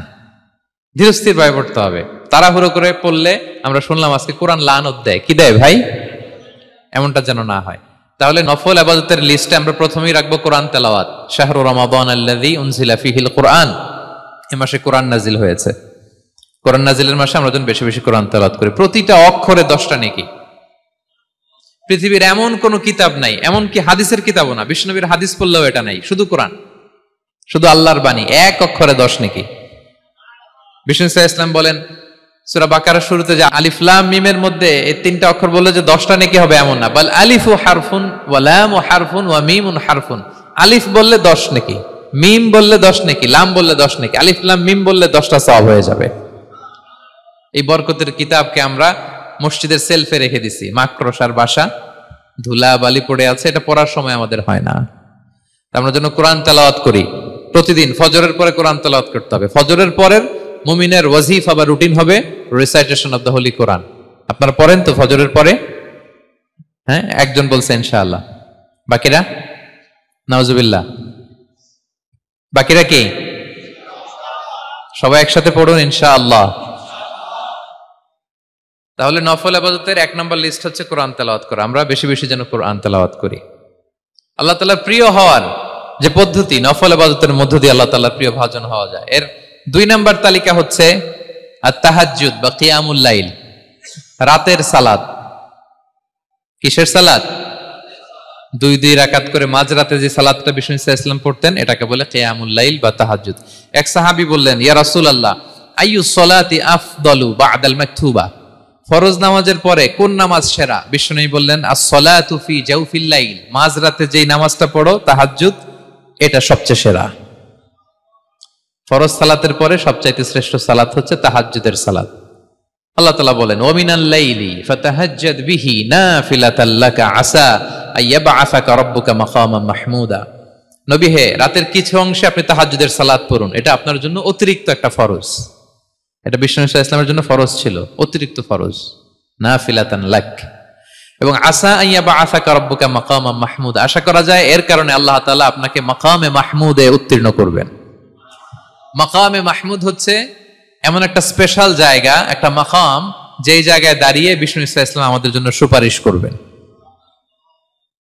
ধীরস্থির ভাবে পড়তে হবে। তাড়াহুড়ো করে পড়লে আমরা শুনলাম আজকে কোরআন লানত দেয়, কি দেয় ভাই, এমনটা যেন না হয়। তাহলে নফল ইবাদতের লিস্টে আমরা প্রথমেই রাখবো কোরআন তেলাওয়াত। শাহরু রমাদান আল্লাযী উনজিলা ফীহিল কুরআন, এই মাসে কোরআন নাজিল হয়েছে। কোরআন নাজিলের মাসে আমরা যেন বেশি বেশি কোরআন তেলাওয়াত করি। প্রতিটা অক্ষরে 10টা নেকি। পৃথিবীর এমন কোন কিতাব নাই, এমন কি হাদিসের কিতাবও না, বিষ্ণুনবীর হাদিস পড়লেও এটা নাই, শুধু কোরআন, শুধু আল্লাহর বাণী, এক অক্ষরে 10 নেকি। বিষ্ণু ইসলাম বলেন সূরা বাকারার শুরুতে যে আলিফ লাম মিমের মধ্যে এই 3টা অক্ষর বললে যে 10টা নেকি হবে এমন না, বল আলিফু হারফুন ওয়া লামু হারফুন ওয়া মিমুন হারফুন। আলিফ বললে 10 নেকি, মিম বললে 10 নেকি, লাম বললে 10 নেকি, আলিফ লাম মিম বললে 10টা সওয়াব হয়ে যাবে। এই বরকতের কিতাবকে আমরা মসজিদের সেলফে রেখে দিছি, মাকড়সার বাসা, ধুলা বালি পড়ে আছে, এটা পড়ার সময় আমাদের হয় না। আমরা যেন কোরআন তেলাওয়াত করি প্রতিদিন। ফজরের পরে কোরআন তেলাওয়াত করতে হবে। ফজরের পরের মুমিনের ওয়াজিফা বা রুটিন হবে রিসাইটেশন অফ দ্য হোলি কোরআন। আপনারা পড়েন তো ফজরের পরে? হ্যাঁ, একজন বলছে ইনশাআল্লাহ, বাকিরা নাউজুবিল্লাহ, বাকিরা কি? সবাই একসাথে পড়ুন ইনশাআল্লাহ। তাহলে নফল ইবাদতের 1 নম্বর লিস্ট হচ্ছে কোরআন তেলাওয়াত করা। আমরা বেশি বেশি যেন কোরআন তেলাওয়াত করি। আল্লাহ তাআলার প্রিয় হওয়ার যে পদ্ধতি, নফল ইবাদতের মধ্য দিয়ে আল্লাহ তাআলার প্রিয় ভাজন হওয়া যায়। এর 2 নম্বর তালিকা হচ্ছে আত-তাহাজ্জুদ বা কিয়ামুল লাইল, রাতের সালাত। কিসের সালাত? 2 রাকাত করে মাঝরাতে যে সালাতটা বিষ্ণু ইসলাম পড়তেন এটাকে বলে কিয়ামুল লাইল বা তাহাজ্জুদ। এক সাহাবী বললেন, ইয়া রাসূলুল্লাহ আইয়ুস সালাতি আফদালু বা'দাল মাকতুবা, ফরজ নামাজের পরে কোন নামাজ সেরা? বিষ্ণু বললেন আস-সালাতু ফি জাওফিল লাইল, মাঝরাতে যেই নামাজটা পড়ো তাহাজ্জুদ, এটা সবচেয়ে সেরা। ফরজ সালাতের পরে সবচাইতে শ্রেষ্ঠ সালাত হচ্ছে তাহাজ্জুদের সালাত। আল্লাহ তাআলা বলেন ওয়া মিনাল লাইলি ফাতাহাজ্জাদ বিহি নাফিলাতাল লাকা আসা আইয়াবআসাকা রাব্বুকা মাকামান মাহমুদা। নবী হে, রাতের কিছু অংশে আপনি তাহাজ্জুদের সালাত পড়ুন, এটা আপনার জন্য অতিরিক্ত একটা ফরজ। এটা বিষ্ণু ইসলামের জন্য ফরজ ছিল, অতিরিক্ত ফরজ, নাফিলাতান লাক। এবং আসা আইয়াবআসাকা রাব্বুকা মাকামান মাহমুদা, আশা করা যায় এর কারণে আল্লাহ তাআলা আপনাকে মাকামে মাহমুদে উত্তীর্ণ করবেন। মাকামে মাহমুদ হচ্ছে এমন একটা স্পেশাল জায়গা, একটা মাকাম, যেই জায়গায় দাঁড়িয়ে বিষ্ণু ইসলাম আমাদের জন্য সুপারিশ করবেন।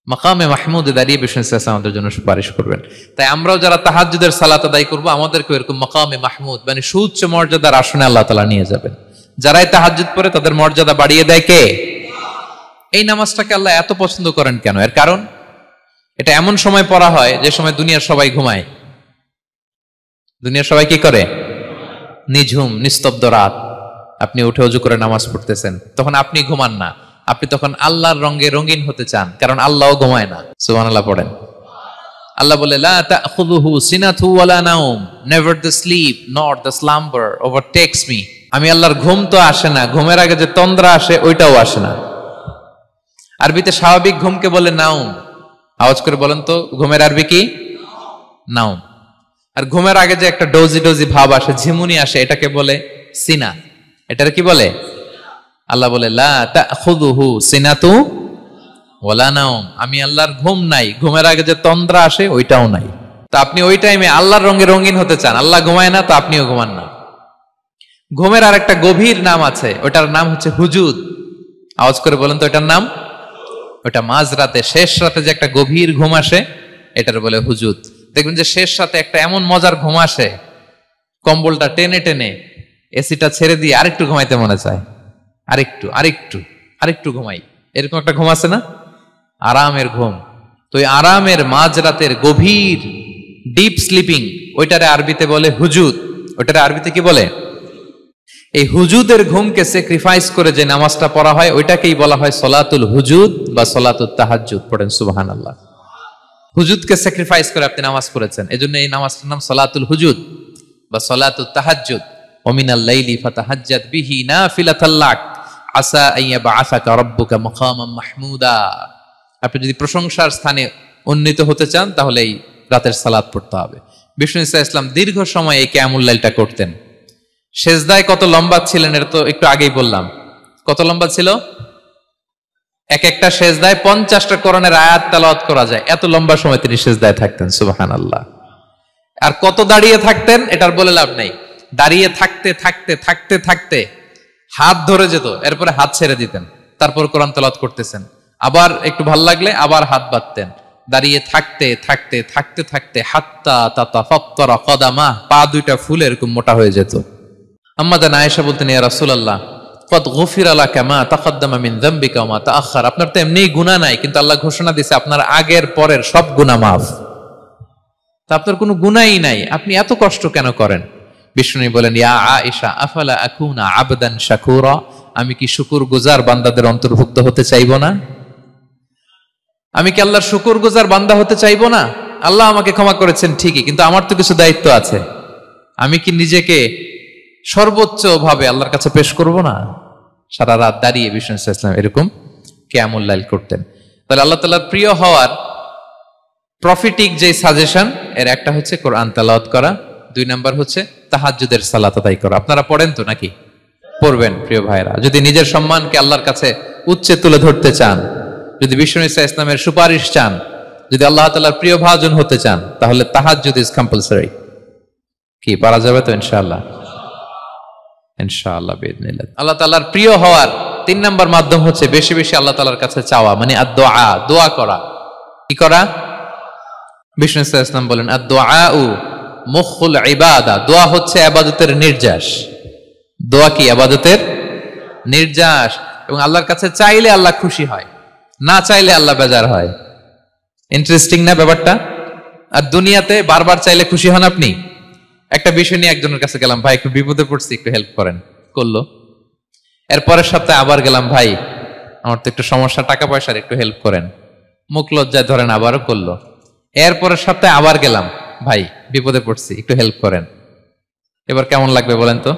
মাকামে মাহমুদে দাঁড়িয়ে বিষ্ণু ইসলাম আমাদের জন্য সুপারিশ করবেন। তাই আমরাও যারা তাহাজ্জুদের সালাত আদায় করবো, আমাদেরকে এরকম মাকামে মাহমুদ মানে সুউচ্চ মর্যাদার আসনে আল্লাহ তাআলা নিয়ে যাবেন। যারাই তাহাজ্জুদ পড়ে তাদের মর্যাদা বাড়িয়ে দেয় কে? এই নামাজটাকে আল্লাহ এত পছন্দ করেন কেন? এর কারণ এটা এমন সময় পড়া হয় যে সময় দুনিয়ার সবাই ঘুমায়। দুনিয়ার সবাই কি করে? নিঝুম নিস্তব্ধ রাত, আপনি উঠে ওযু করে নামাজ পড়তেছেন, তখন আপনি ঘুমান না, আপনি তখন আল্লাহর রঙে রঙিন হতে চান, কারণ আল্লাহও ঘুমায় না। সুবহানাল্লাহ পড়েন। আল্লাহ বলে লা তাখুযুহু সিনাতু ওয়ালা নাওম, never the sleep nor the slumber overtakes me. আমি আল্লাহর ঘুম তো আসে না, ঘুমের আগে যে তন্দ্রা আসে ওইটাও আসে না। আরবিতে স্বাভাবিক ঘুমকে বলে নাওম। আওয়াজ করে বলেন তো ঘুমের আরবি কি? নাওম। আর ঘুমের আগে যে একটা ডোজি ডোজি ভাব আসে, ঝিমুনি আসে, এটাকে বলে সিনা। এটার কি বলে? আল্লাহ বলে লা তাখুযুহু সিনাতু ওয়ালা নাওম, আমি আল্লাহর ঘুম নাই, ঘুমের আগে যে তন্দ্রা আসে ওইটাও নাই। তো আপনি ওই টাইমে আল্লাহর রঙে রঙিন হতে চান, আল্লাহ ঘুমায় না, তো আপনিও ঘুমান না। ঘুমের আর একটা গভীর নাম আছে, ওটার নাম হচ্ছে হুজুদ। আওয়াজ করে বলেন তো এটার নাম? ওটা মাঝরাতে, শেষ রাতে যে একটা গভীর ঘুম আসে, এটার বলে হুজুদ। দেখবেন যে শেষ রাতে একটা এমন মজার ঘুম আসে, কম্বলটা টেনে টেনে এসিটা ছেড়ে দিয়ে আরেকটু ঘুমাইতে মনে চায়, আরেকটু আরেকটু আরেকটু ঘুমাই, এরকম একটা ঘুম আছে না? আরামের ঘুম। তো এই আরামের মাঝরাতের গভীর ডিপ স্লিপিং, ওইটারে আরবিতে বলে হুজুদ। ওইটারে আরবিতে কি বলে? এই হুজুদের ঘুমকে স্যাক্রিফাইস করে যে নামাজটা পড়া হয় ওইটাকেই বলা হয় সলাতুল হুজুদ বা সলাতুত তাহাজ্জুদ। পড়েন সুবহানাল্লাহ। হুজুদকে স্যাক্রিফাইস করে আপনি নামাজ পড়েছেন, এজন্য এই নামাজটার নাম সলাতুল হুজুদ বা সলাতুত তাহাজ্জুদ। ওয়া মিনাল লাইলি ফাতাহাজ্জাদ বিহি নাফিলাতাল লাক আসা আইয়াবআসাকা রাব্বুকা মাকামান মাহমুদা। আপনি যদি প্রশংসার স্থানে উন্নীত হতে চান তাহলে এই রাতের সালাত পড়তে হবে। বিষ্ণু ইসলাম দীর্ঘ সময় এই কিয়ামুল লাইলটা করতেন। সেজদায় কত লম্বা ছিলেন এটা তো একটু আগেই বললাম। কত লম্বা ছিল? এক একটা সেজদায় 50টা কোরআনের আয়াত তেলাওয়াত করা যায়, এত লম্বা সময় তিনি সেজদায় থাকতেন। সুবহানাল্লাহ। আর কত দাঁড়িয়ে থাকতেন এটার বলে লাভ নেই। দাঁড়িয়ে থাকতে থাকতে থাকতে থাকতে হাত ধরে যেত, এরপরে হাত ছেড়ে দিতেন, তারপর কোরআন তেলাওয়াত করতেছেন, আবার একটু ভাল লাগলে আবার হাত বাঁধতেন। দাঁড়িয়ে থাকতে থাকতে থাকতে থাকতে হাত্তা তাতাফাত্তারা কদামা, পা দুইটা ফুলে এরকম মোটা হয়ে যেত। আম্মা জান আয়েশা বলতেন, ইয়া রাসূলুল্লাহ কদ গুফিরা লাকা মা তাকাদ্দামা মিন যামবিকা ওয়া মা তাআখার, আপনার তো এমনিই গুনাহ নাই, কিন্তু আল্লাহ ঘোষণা দিয়েছে আপনার আগের পরের সব গুনাহ মাফ। তা আপনার কোনো গুনাহই নাই, আপনি এত কষ্ট কেন করেন? বিষ্ণু বলেন, ইয়া আয়েশা আফালা আকুনা আবদান শাকুরা, আমি কি শুকরগুজার বান্দাদের অন্তর্ভুক্ত হতে চাইবো না? আমি কি আল্লাহর শুকরগুজার বান্দা হতে চাইবো না? আল্লাহ আমাকে ক্ষমা করেছেন ঠিকই, কিন্তু আমার তো কিছু দায়িত্ব আছে। আমি কি নিজেকে সর্বোচ্চ ভাবে আল্লাহর কাছে পেশ করব না? সারা রাত দাঁড়িয়ে বিষ্ণু ইসলাম এরকম কিয়ামুল লাইল করতেন। তাহলে আল্লাহ তাআলার প্রিয় হওয়ার প্রফিটিক যে সাজেশন, এর একটা হচ্ছে কোরআন তেলাওয়াত করা, 2 নাম্বার হচ্ছে তাহাজ্জুদের সালাত আদায় করা। আপনারা পড়েন তো নাকি? পড়বেন প্রিয় ভাইরা। যদি নিজের সম্মানকে আল্লাহর কাছে উচ্চে তুলে ধরতে চান, যদি বিষ্ণু ইসলামের সুপারিশ চান, যদি আল্লাহ তাআলার প্রিয় ভাজন হতে চান, তাহলে তাহাজ্জুদ ইজ কম্পালসরি। কি পারা যাবে তো? ইনশাআল্লাহ, ইনশাআল্লাহ বিইذنিল্লাহ। আল্লাহ তাআলার প্রিয় হওয়ার 3 নাম্বার মাধ্যম হচ্ছে বেশি বেশি আল্লাহ তাআলার কাছে চাওয়া, মানে আদ-দুআ, দোয়া করা। কি করা? বিষ্ণু ইসলাম বলেন, আদ-দুআউ মুখুল ইবাদা, দোয়া হচ্ছে ইবাদতের নির্যাস। দোয়া কি? ইবাদতের নির্যাস। এবং আল্লাহর কাছে চাইলে আল্লাহ খুশি হয়, না চাইলে আল্লাহ বেজার হয়। ইন্টারেস্টিং না ব্যাপারটা? আর দুনিয়াতে বারবার চাইলে খুশি হন আপনি? একটা বিষয় নিয়ে একজনের কাছে গেলাম, ভাই একটু বিপদে পড়ছি, একটু হেল্প করেন, করলো। এরপরের সপ্তাহে আবার গেলাম, ভাই আমার তো একটু সমস্যা, টাকা পয়সার, একটু হেল্প করেন, মুখ লজ্জায় ধরেন, আবারও করলো। এরপরের সপ্তাহে আবার গেলাম, ভাই বিপদে পড়ছি, একটু হেল্প করেন। এবার কেমন লাগবে বলেন তো?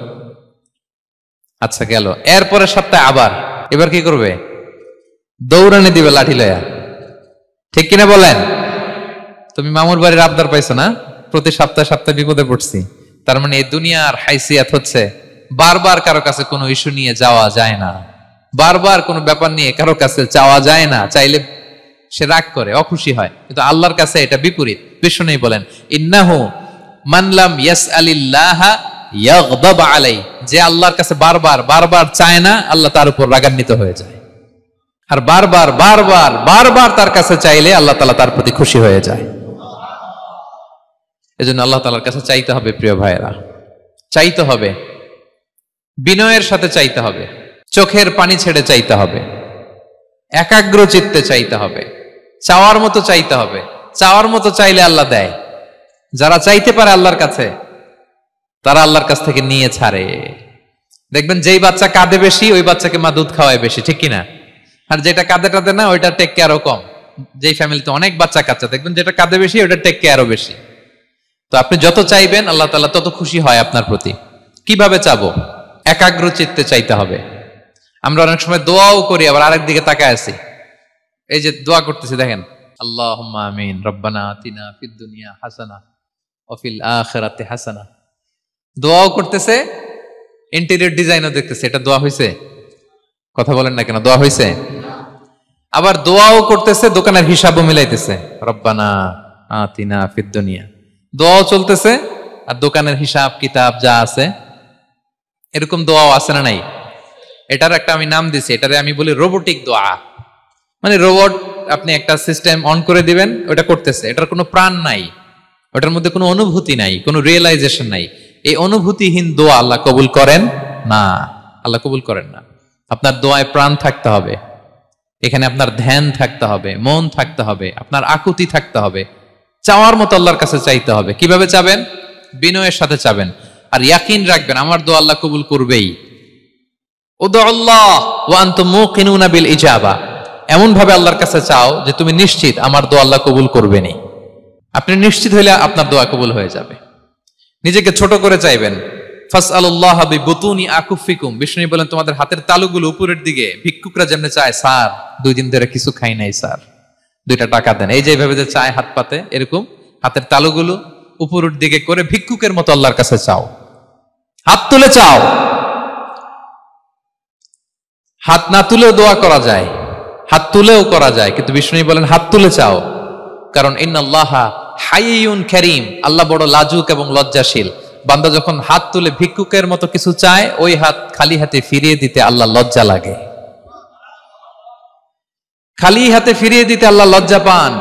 আচ্ছা গেল। এরপরের সপ্তাহে আবার, এবার কি করবে? দৌড়ানি দিবে লাঠি লয়া। ঠিক কিনা বলেন? তুমি মামুর বাড়ির আবদার পাইছো না, প্রতি সপ্তাহে সপ্তাহে বিপদে পড়ছি। তার মানে এই দুনিয়ার হাইসিয়াত হচ্ছে বারবার কারো কাছে কোনো ইস্যু নিয়ে যাওয়া যায় না, বারবার কোনো ব্যাপার নিয়ে কারো কাছে চাওয়া যায় না। চাইলে সে রাগ করে, অখুশি হয়, কিন্তু আল্লাহর কাছে এটা বিপরীত। বিষ্ণু বলেন, ইন্নাহু মান লাম ইয়াসআলিল্লাহা ইয়াগদাব আলাই, যে আল্লাহর কাছে বারবার বারবার চায় না, আল্লাহ তার উপর রাগান্বিত হয়ে যায়। আর বারবার বারবার বারবার তার কাছে চাইলে আল্লাহ তাআলা তার প্রতি খুশি হয়ে যায়। এজন্য আল্লাহ তাআলার কাছে চাইতে হবে প্রিয় ভাইয়েরা, চাইতে হবে, বিনয়ের সাথে চাইতে হবে, চোখের পানি ছেড়ে চাইতে হবে, একাগ্র চিত্তে চাইতে হবে, চাওয়ার মতো চাইতে হবে। চাওয়ার মতো চাইলে আল্লাহ দেয়। যারা চাইতে পারে আল্লাহর কাছে, তারা আল্লাহর কাছ থেকে নিয়ে ছাড়ে। দেখবেন যেই বাচ্চা কাঁদে বেশি, ওই বাচ্চাকে মা দুধ খাওয়ায় বেশি, ঠিক কিনা? আর যেটা কাঁদে টাদে না, ওইটা টেক কেয়ারও কম। যেই ফ্যামিলিতে অনেক বাচ্চা কাচ্চা, দেখবেন যেটা কাঁদে বেশি, ওইটা টেক কেয়ারও বেশি। তো আপনি যত চাইবেন আল্লাহ তাআলা তত খুশি হয় আপনার প্রতি। কিভাবে চাবো? একাগ্র চিত্তে চাইতে হবে। আমরা অনেক সময় দোয়াও করি, আবার আরেক দিকে তাকায় আছি। এই যে দোয়া করতেছি, দেখেন, আল্লাহুম্মা আমিন, রব্বানা আতিনা ফিদ দুনিয়া হাসানা ওয়া ফিল আখিরাতি হাসানা। দোয়াও করতেছে, ইন্টেরিয়র ডিজাইনও দেখতেছে। এটা দোয়া হইছে? কথা বলেন না কেন? দোয়া হইছে? আবার দোয়াও করতেছে, দোকানের হিসাবও মিলাইতেছে, রব্বানা আতিনা ফিদ দুনিয়া। দোয়াও চলতেছে, আর দোকানের হিসাব কিতাব যা আছে, এরকম দোয়াও আছে না নাই? এটার একটা আমি নাম দিছি, এটারে আমি বলি রোবোটিক দোয়া। মানে রোবট, আপনি একটা সিস্টেম অন করে দিবেন, ওটা করতেছে, এটার কোনো প্রাণ নাই, ওটার মধ্যে কোনো অনুভূতি নাই, কোনো রিয়েলাইজেশন নাই। এই অনুভূতিহীন দোয়া আল্লাহ কবুল করেন না, আল্লাহ কবুল করেন না। আপনার দোয়ায় প্রাণ থাকতে হবে, এখানে আপনার ধ্যান থাকতে হবে, মন থাকতে হবে, আপনার আকুতি থাকতে হবে, চাওয়ার মতো আল্লাহর কাছে চাইতে হবে। কিভাবে চাবেন? বিনয়ের সাথে চাবেন, আর ইয়াকিন রাখবেন আমার দোয়া আল্লাহ কবুল করবেই। উদুল্লাহ ওয়া আনতুম মুকিনুনা বিল ইজাবা, এমন ভাবে আল্লাহর কাছে চাও যে তুমি নিশ্চিত আমার দোয়া আল্লাহ কবুল করবেনই। আপনি নিশ্চিত হইলে আপনার দোয়া কবুল হয়ে যাবে। নিজেকে ছোট করে চাইবেন। ফাসআলুল্লাহ বিবুতুনি আকুফিকুম, বিষ্ণু বলেন তোমাদের হাতের তালুগুলো উপরের দিকে, ভিক্ষুকরা যেমন চায়, স্যার 2 দিন ধরে কিছু খাই নাই স্যার, 2টা টাকা দেন, এই যে এইভাবে যে চায় হাত পাতে, এরকম হাতের তালুগুলো উপরের দিকে করে ভিক্ষুকের মতো আল্লাহর কাছে চাও। হাত তুলে চাও, হাত না তুলেও দোয়া করা যায়, হাত তুলেও করা যায়, কিন্তু বিষ্ণু বলেন হাত তুলে চাও। কারণ ইন্নাল্লাহা হাইয়ুন কারীম, আল্লাহ বড় লাজুক এবং লজ্জাশীল। বান্দা যখন হাত তুলে ভিক্ষুকের মতো কিছু চায়, ওই হাত খালি হাতে ফিরিয়ে দিতে আল্লাহ লজ্জা লাগে। খালি হাতে ফিরিয়ে দিতে আল্লাহ লজ্জা পান।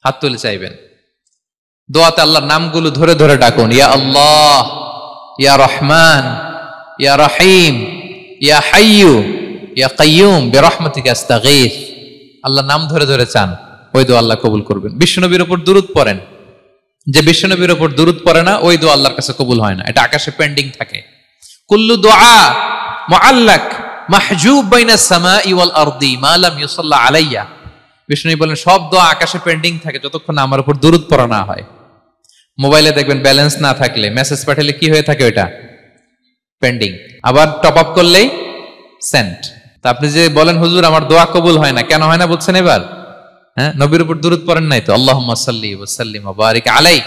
হাত তুলে চাইবেন। দোয়াতে আল্লাহর নামগুলো ধরে ধরে ডাকুন, ইয়া আল্লাহ, ইয়া রহমান, ইয়া রহিম, ইয়া হাইয়ু, ইয়া কাইয়ুম বিরহমাতিকা আস্তাগীথ। আল্লাহর নাম ধরে ধরে চান, ওই দোয়া আল্লাহ কবুল করবেন। বিশ্বনবীর উপর দুরূদ পড়েন। যে বিশ্বনবীর উপর দুরূদ পড়ে না, ওই দোয়া আল্লাহর কাছে কবুল হয় না, এটা আকাশে পেন্ডিং থাকে। কুল্লু দুআ মুআল্লাক মাহজুব বাইনাস সামাই ওয়াল আরদি মা লাম ইউসাল্লা আলাইয়া। বিষ্ণু বলেন সব দোয়া আকাশে পেন্ডিং থাকে যতক্ষণ আমার উপর দুরূদ পড়া না হয়। মোবাইলে দেখবেন ব্যালেন্স না থাকলে মেসেজ পাঠালে কি হয়ে থাকে, ওইটা পেন্ডিং। আবার টপ আপ করলেই সেন্ট। তা আপনি যে বলেন হুজুর আমার দোয়া কবুল হয় না, কেন হয় না বলছেন এবার? হ্যাঁ, নবীর উপর দুরূদ পড়েন নাই তো। আল্লাহুম্মা সাল্লি ওয়া সাল্লিম ওয়া বারিক আলাই।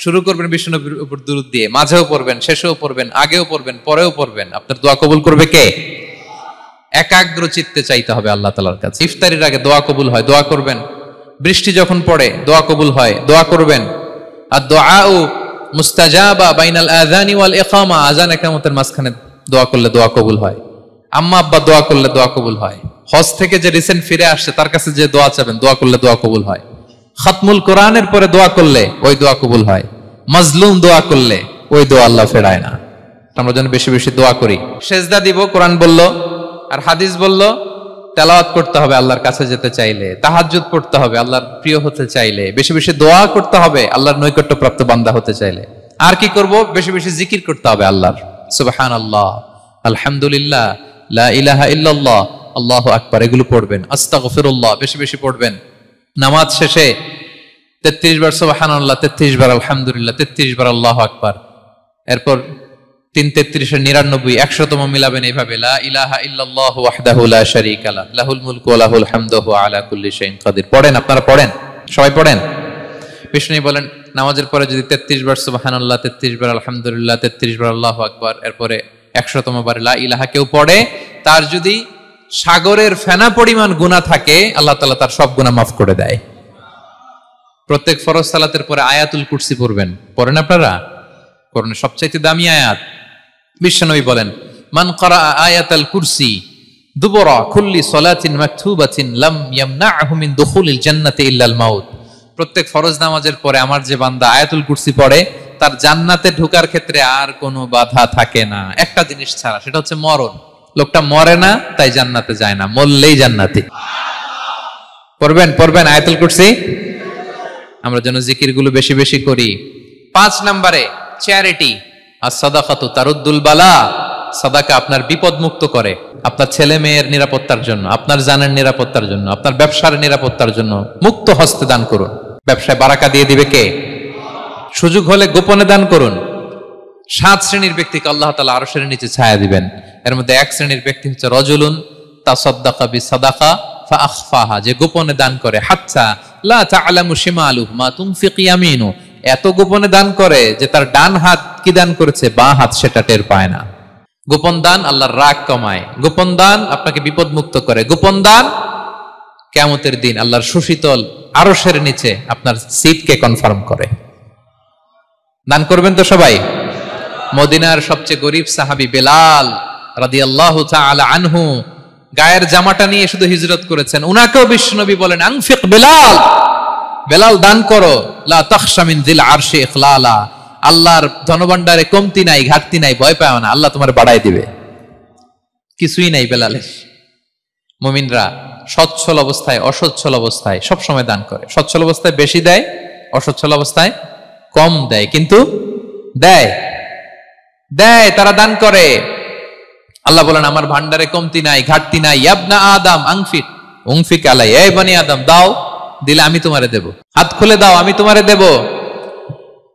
শুরু করবেন বিষ্ণু নবীর উপর দুরূদ দিয়ে, মাঝেও পড়বেন, শেষেও পড়বেন, আগেও পড়বেন, পরেও পড়বেন। আপনার দোয়া কবুল করবে কে? একাগ্র চিত্তে চাইতে হবে আল্লাহ তাআলার কাছে। ইফতারির আগে দোয়া কবুল হয়, দোয়া করবেন। বৃষ্টি যখন পড়ে দোয়া কবুল হয়, দোয়া করবেন। আর দুআউ মুস্তাজাবা বাইনাল আযানি ওয়াল ইকামা, আযান ইকামতের মাঝখানে দোয়া করলে দোয়া কবুল হয়। আম্মা আব্বা দোয়া করলে দোয়া কবুল হয়। হজ থেকে যে রিসেন্ট ফিরে আসছে তার কাছে যে দোয়া চাবেন, দোয়া করলে দোয়া কবুল হয়। খাতমুল কোরআনের পরে দোয়া করলে ওই দোয়া কবুল হয়। মাজলুম দোয়া করলে ওই দোয়া আল্লাহ ফেরায় না। আমরা যেন বেশি বেশি দোয়া করি। সেজদা দিব, কোরআন বলল আর হাদিস বলল তেলাওয়াত করতে হবে আল্লাহর কাছে যেতে চাইলে, তাহাজ্জুদ পড়তে হবে আল্লাহর প্রিয় হতে চাইলে, বেশি বেশি দোয়া করতে হবে আল্লাহর নৈকট্যপ্রাপ্ত বান্দা হতে চাইলে। আর কি করব? বেশি বেশি জিকির করতে হবে আল্লাহর। সুবহানাল্লাহ, আলহামদুলিল্লাহ, লা ইলাহা ইল্লাল্লাহ, আল্লাহু আকবার, এগুলো পড়বেন। আস্তাগফিরুল্লাহ বেশি বেশি পড়বেন। নামাজ শেষে 33 বার সুবহানাল্লাহ, 33 বার আলহামদুলিল্লাহ, 33 বার আল্লাহু আকবার। এরপর 3 33 99 100তম মিলাবেন এইভাবে, লা ইলাহা ইল্লাল্লাহু ওয়াহদাহু লা শারীকা লাহু লাহুল মুলকু ওয়া লাহুল হামদু ওয়া আলা কুল্লি শাইইন কাদির। পড়েন, আপনারা পড়েন, সবাই পড়েন। বিষ্ণু বলেন নামাজের পরে যদি 33 বার সুবহানাল্লাহ, 33 বার আলহামদুলিল্লাহ, 33 বার আল্লাহু আকবার, এরপরে 100তম বার লা ইলাহা কেউ পড়ে, তার যদি সাগরের ফেনা পরিমাণ গুনাহ থাকে আল্লাহ তাআলা তার সব গুনাহ মাফ করে দেয়। প্রত্যেক ফরজ সালাতের পরে আয়াতুল কুরসি পড়বেন। পড়েন আপনারা? কোরআনের সবচাইতে দামি আয়াত। বিশ্বনবী বলেন মান ক্বারা আয়াতাল কুরসি দুবরা কুল্লি সালাতিন মাকতুবাতিন লাম ইয়ামনাহু মিন দুখুলিল জান্নাতি ইল্লাল মাউত। প্রত্যেক ফরজ নামাজের পরে আমার যে বান্দা আয়াতুল কুরসি পড়ে তার জান্নাতে ঢোকার ক্ষেত্রে আর কোনো বাধা থাকে না, একটা জিনিস ছাড়া, সেটা হচ্ছে মরণ। লোকটা মরে না তাই জান্নাতে যায় না, মরলেই জান্নাতি। পড়বেন পড়বেন আয়াতুল কুরসি। আমরা যেন জিকির গুলো বেশি বেশি করি। 5 নম্বরে চ্যারিটি। আর সাদাকাতু তারুদ্দুল বালা। সাদাকা আপনার বিপদ মুক্ত করে, আপনার ছেলে মেয়ের নিরাপত্তার জন্য, আপনার জানের নিরাপত্তার জন্য, আপনার ব্যবসার নিরাপত্তার জন্য মুক্ত হস্তে দান করুন। ব্যবসায় বারাকা দিয়ে দিবে কে? সুযোগ হলে গোপনে দান করুন। 7 শ্রেণীর ব্যক্তিকে আল্লাহ তাআলা আরশের নিচে ছায়া দিবেন। এর মধ্যে 1 শ্রেণীর ব্যক্তি হচ্ছে রজুলুন তাসাদ্দাকা বিসাদাকা ফাআখফাহা, যে গোপনে দান করে, হাত্তা লা তা'লামু শিমালুহু মা তুনফিকু ইয়ামিনু, এত গোপনে দান করে যে তার ডান হাত কি দান করেছে বাঁ হাত সেটা টের পায় না। গোপন দান আল্লাহর রাগ কমায়, গোপন দান আপনাকে বিপদ মুক্ত করে, গোপন দান কিয়ামতের দিন আল্লাহর সুশীতল আরশের নিচে আপনার সিটকে কনফার্ম করে। দান করবেন তো সবাই? মদিনার সবচেয়ে গরিব সাহাবী বেলাল রাদিয়াল্লাহু তাআলা আনহু গায়ের জামাটা নিয়ে শুধু হিজরত করেছেন। উনাকেও বিশ্বনবী বলেন আনফিক বেলাল, বেলাল দান করো, লা তাখশা মিন যিল আরশি ইখলালা, আল্লাহর ধনভাণ্ডারে কমতি নাই, ঘাটতি নাই, ভয় পাও না, আল্লাহ তোমার বাড়ায় দিবে। কিছুই নাই বেলালের। মুমিনরা সচ্ছল অবস্থায় অসচ্ছল অবস্থায় সব সময় দান করে। সচ্ছল অবস্থায় বেশি দেয়, অসচ্ছল অবস্থায় কম দেয়, কিন্তু দেয় দেয়, তারা দান করে। আল্লাহ বলেন আমার ভান্ডারে কমতি নাই, ঘাটতি নাই। ইয়াবনা আদম আনফিক উনফিক আলাই, এই বনি আদম দাও, দিলে আমি তোমারে দেব। হাত খুলে দাও, আমি তোমারে দেব।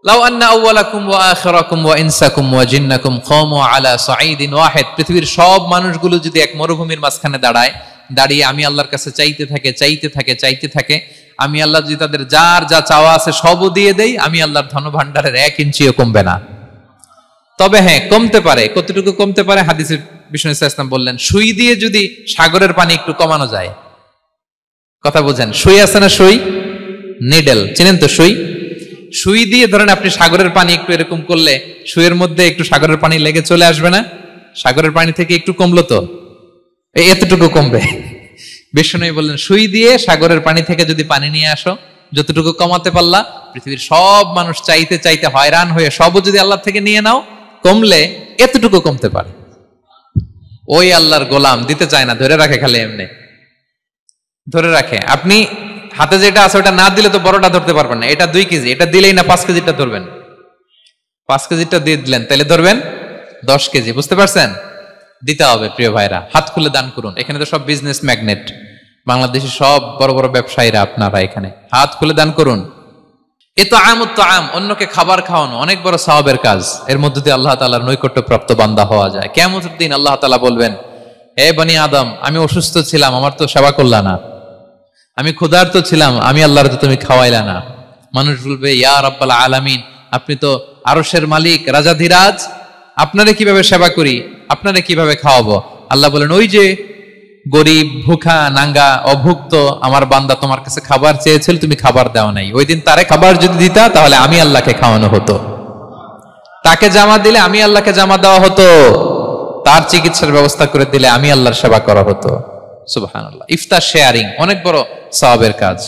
লাউ আন্না আউওয়ালাকুম ওয়া আখিরাকুম ওয়া ইনসাকুম ওয়া জিন্নাকুম কামু আলা সাঈদিন ওয়াহিদ, পৃথিবীর সব মানুষগুলো যদি এক মরুভূমির মাঝখানে দাঁড়ায়, দাঁড়িয়ে আমি আল্লাহর কাছে চাইতে থাকে চাইতে থাকে চাইতে থাকে, আমি আল্লাহ যদি তাদের যার যা চাওয়া আছে সবও দিয়ে দেই, আমি আল্লাহর ধনভাণ্ডারের 1 ইঞ্চিও কমবে না। তবে হ্যাঁ, কমতে পারে। কতটুকু কমতে পারে? হাদিসে বিষ্ণু ইসলাম বললেন সুই দিয়ে যদি সাগরের পানি একটু কমানো যায়। কথা বুঝেন? সুই আছে না? সুই নিডেল, চিনেন তো সুই? সুই দিয়ে ধরেন আপনি সাগরের পানি একটু এরকম করলে সুইয়ের মধ্যে একটু সাগরের পানি লেগে চলে আসবে না? সাগরের পানি থেকে একটু কমলো তো, এতটুকু কমবে। বিষ্ণু বললেন সুই দিয়ে সাগরের পানি থেকে যদি পানি নিয়ে আসো, যতটুকু কমাতে পারলা, পৃথিবীর সব মানুষ চাইতে চাইতে হয়রান হয়ে সবও যদি আল্লাহ থেকে নিয়ে নাও, কমলে এতটুকু কমতে পারে। ওই আল্লাহর গোলাম দিতে চায় না, ধরে রাখে, খালি এমনি ধরে রাখে। আপনি হাতে যেটা আছে ওটা না দিলে তো বড়টা ধরতে পারবেন না। এটা 2 কেজি, এটা দিলেই না 5 কেজিটা ধরবেন। 5 কেজিটা দিয়ে দিলেন, তাহলে ধরবেন 10 কেজি। বুঝতে পারছেন? দিতে হবে প্রিয় ভাইরা, হাত খুলে দান করুন। এখানে তো সব বিজনেস ম্যাগনেট, বাংলাদেশি সব বড় বড় ব্যবসায়ীরা, আপনারা এখানে হাত খুলে দান করুন। এ তো আম, অন্যকে খাবার খাওয়ানো অনেক বড় সওয়াবের কাজ। এর মধ্যে দিয়ে আল্লাহ তাআলার নৈকট্য প্রাপ্ত বান্দা হওয়া যায়। কিয়ামতের দিন আল্লাহ তাআলা বলবেন, হে বনি আদম, আমি অসুস্থ ছিলাম, আমার তো সেবা করলা না। আমি ক্ষুধার্ত ছিলাম, আমি আল্লাহর তো তুমি খাওয়াইলা না। মানুষ বলবে, ইয়া রাব্বাল আলামিন, আপনি তো আরশের মালিক, রাজাধিরাজ, আপনারে কিভাবে সেবা করি, আপনারে কিভাবে খাওয়াবো? আল্লাহ বলেন, ওই যে গরিব, ভুখা, নাঙ্গা, অভুক্ত আমার বান্দা তোমার কাছে খাবার চেয়েছিল, তুমি খাবার দাও নাই। ওই দিন তারে খাবার যদি দিতা, তাহলে আমি আল্লাহকে খাওয়ানো হতো। তাকে জামা দিলে আমি আল্লাহকে জামা দেওয়া হতো। তার চিকিৎসার ব্যবস্থা করে দিলে আমি আল্লাহর সেবা করা হতো। সুবহানাল্লাহ। ইফতার শেয়ারিং অনেক বড় সওয়াবের কাজ,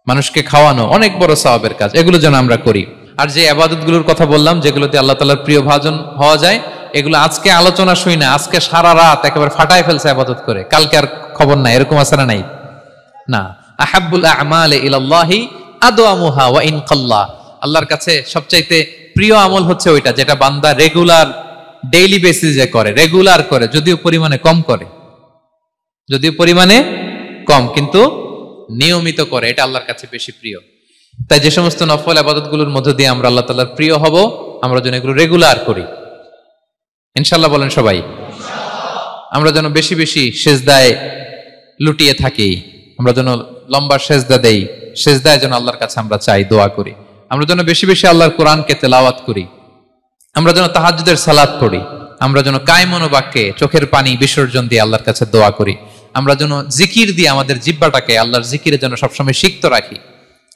মানুষকে খাওয়ানো অনেক বড় সওয়াবের কাজ। এগুলো যেন আমরা করি। আর যে ইবাদতগুলোর কথা বললাম, যেগুলোতে আল্লাহ তাআলার প্রিয় ভাজন হওয়া যায়, এগুলো আজকে আলোচনা শুই না, আজকে সারা রাত একেবারে ফাটায় ফেলছে ইবাদত করে, কালকে আর খবর নাই, এরকম আছে না? নাই না। আহাব্বুল আ'মালি ইলাল্লাহি আদওয়ামুহা ওয়া ইন কাল্লা। আল্লাহর কাছে সবচাইতে প্রিয় আমল হচ্ছে ওইটা যেটা বান্দা রেগুলার, ডেইলি বেসিসে করে, রেগুলার করে, যদিও পরিমাণে কম, কিন্তু নিয়মিত করে, এটা আল্লাহর কাছে বেশি প্রিয়। তাই যে সমস্ত নফল ইবাদতগুলোর মধ্য দিয়ে আমরা আল্লাহ তাআলার প্রিয় হব, আমরা যেন এগুলো রেগুলার করি, ইনশাআল্লাহ বলেন সবাই। আমরা যেন বেশি বেশি সেজদায় লুটিয়ে থাকি, আমরা যেন লম্বা সেজদা দেই, সেজদায় যেন আল্লাহর কাছে আমরা চাই, দোয়া করি। আমরা যেন বেশি বেশি আল্লাহর কোরআনকে তেলাওয়াত করি, আমরা যেন তাহাজ্জুদের সালাত পড়ি, আমরা যেন কায়মন বাক্যে চোখের পানি বিসর্জন দিয়ে আল্লাহর কাছে দোয়া করি, আমরা যেন জিকির দিয়ে আমাদের জিহ্বাটাকে আল্লাহর জিকিরে যেন সবসময় সিক্ত রাখি,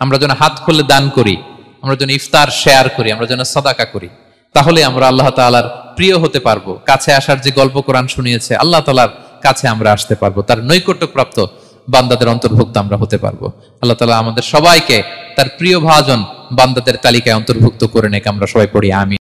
আমরা যেন হাত খুলে দান করি, আমরা যেন ইফতার শেয়ার করি, আমরা যেন সাদাকা করি। তাহলে আমরা আল্লাহ তাআলার প্রিয় হতে পারবো। কাছে আসার যে গল্প কোরআন শুনিয়েছে, আল্লাহ তাআলার কাছে আমরা আসতে পারবো, তার নৈকট্যপ্রাপ্ত বান্দাদের অন্তর্ভুক্ত আমরা হতে পারবো। আল্লাহ তাআলা আমাদের সবাইকে তার প্রিয় ভাজন বান্দাদের তালিকায় অন্তর্ভুক্ত করে নেক। আমরা সবাই পড়ি আমিন।